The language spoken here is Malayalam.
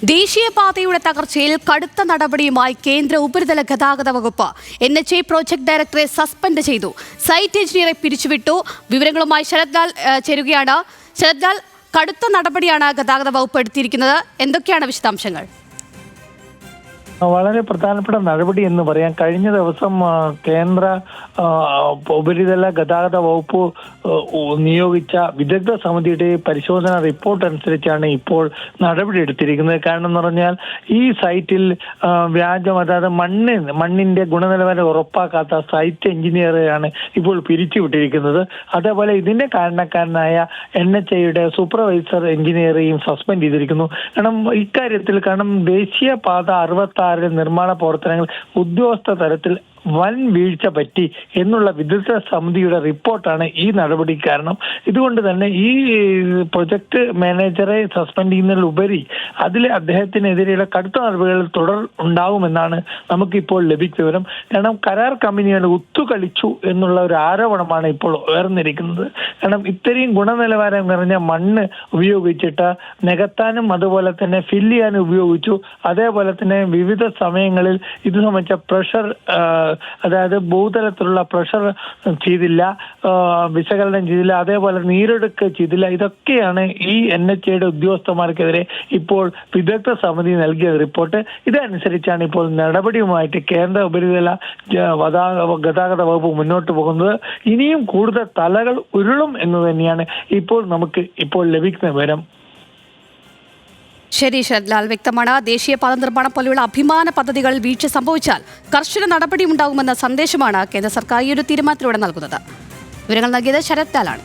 ദേശീയപാതയുടെ തകർച്ചയിൽ കടുത്ത നടപടിയുമായി കേന്ദ്ര ഉപരിതല ഗതാഗത വകുപ്പ് NHA പ്രോജക്ട് ഡയറക്ടറെ സസ്പെൻഡ് ചെയ്തു. സൈറ്റ് എഞ്ചിനീയറെ പിരിച്ചുവിട്ടു. വിവരങ്ങളുമായി ശരത്ലാൽ ചേരുകയാണ്. ശരത്ലാൽ, കടുത്ത നടപടിയാണ് ഗതാഗത വകുപ്പ് എടുത്തിരിക്കുന്നത്. എന്തൊക്കെയാണ് വിശദാംശങ്ങൾ? വളരെ പ്രധാനപ്പെട്ട നടപടി എന്ന് പറയാം. കഴിഞ്ഞ ദിവസം കേന്ദ്ര ഉപരിതല ഗതാഗത വകുപ്പ് നിയോഗിച്ച വിദഗ്ധ സമിതിയുടെ പരിശോധന റിപ്പോർട്ട് അനുസരിച്ചാണ് ഇപ്പോൾ നടപടി എടുത്തിരിക്കുന്നത്. കാരണം എന്ന് പറഞ്ഞാൽ ഈ സൈറ്റിൽ വ്യാജം, അതായത് മണ്ണിന്റെ ഗുണനിലവാരം ഉറപ്പാക്കാത്ത സൈറ്റ് എഞ്ചിനീയറെയാണ് ഇപ്പോൾ പിരിച്ചുവിട്ടിരിക്കുന്നത്. അതേപോലെ ഇതിന്റെ കാരണക്കാരനായ NHAയുടെ സൂപ്പർവൈസർ എഞ്ചിനീയറെയും സസ്പെൻഡ് ചെയ്തിരിക്കുന്നു. കാരണം ദേശീയപാത 66 നിർമ്മാണ പ്രവർത്തനങ്ങൾ ഉദ്യോഗസ്ഥ തലത്തിൽ വൻ വീഴ്ച പറ്റി എന്നുള്ള വിദഗ്ധ സമിതിയുടെ റിപ്പോർട്ടാണ് ഈ നടപടി കാരണം. ഇതുകൊണ്ട് തന്നെ ഈ പ്രൊജക്ട് മാനേജറെ സസ്പെൻഡ് ചെയ്യുന്നതിലുപരി അതിൽ അദ്ദേഹത്തിനെതിരെയുള്ള കടുത്ത നടപടികൾ തുടർ ഉണ്ടാകുമെന്നാണ് നമുക്കിപ്പോൾ ലഭിച്ച വിവരം. കാരണം കരാർ കമ്പനികൾ ഒത്തുകളിച്ചു എന്നുള്ള ഒരു ആരോപണമാണ് ഇപ്പോൾ ഉയർന്നിരിക്കുന്നത്. കാരണം ഇത്രയും ഗുണനിലവാരം നിറഞ്ഞ മണ്ണ് ഉപയോഗിച്ചിട്ട് നികത്താനും അതുപോലെ തന്നെ ഫില്ല് ചെയ്യാനും ഉപയോഗിച്ചു. അതേപോലെ തന്നെ വിവിധ സമയങ്ങളിൽ ഇത് സംബന്ധിച്ച പ്രഷർ, അതായത് ഭൂതലത്തിലുള്ള പ്രഷർ ചെയ്തില്ല, വിശകലനം ചെയ്തില്ല, അതേപോലെ നീരെടുക്ക് ചെയ്തില്ല. ഇതൊക്കെയാണ് ഈ NHAയുടെ ഉദ്യോഗസ്ഥന്മാർക്കെതിരെ ഇപ്പോൾ വിദഗ്ധ സമിതി നൽകിയ റിപ്പോർട്ട്. ഇതനുസരിച്ചാണ് ഇപ്പോൾ നടപടിയുമായിട്ട് കേന്ദ്ര ഉപരിതല ഗതാഗത വകുപ്പ് മുന്നോട്ട് പോകുന്നത്. ഇനിയും കൂടുതൽ തലകൾ ഉരുളും എന്ന് തന്നെയാണ് നമുക്ക് ഇപ്പോൾ ലഭിക്കുന്ന വിവരം. ശരി ശരത്ലാൽ, വ്യക്തമാണ്. ദേശീയപാത നിർമ്മാണം പോലെയുള്ള അഭിമാന പദ്ധതികളിൽ വീഴ്ച സംഭവിച്ചാൽ കർശന നടപടി ഉണ്ടാകുമെന്ന സന്ദേശമാണ് കേന്ദ്ര സർക്കാർ ഈ ഒരു തീരുമാനത്തിലൂടെ നൽകുന്നത്. വിവരങ്ങൾ നൽകിയത് ശരത്ലാലാണ്.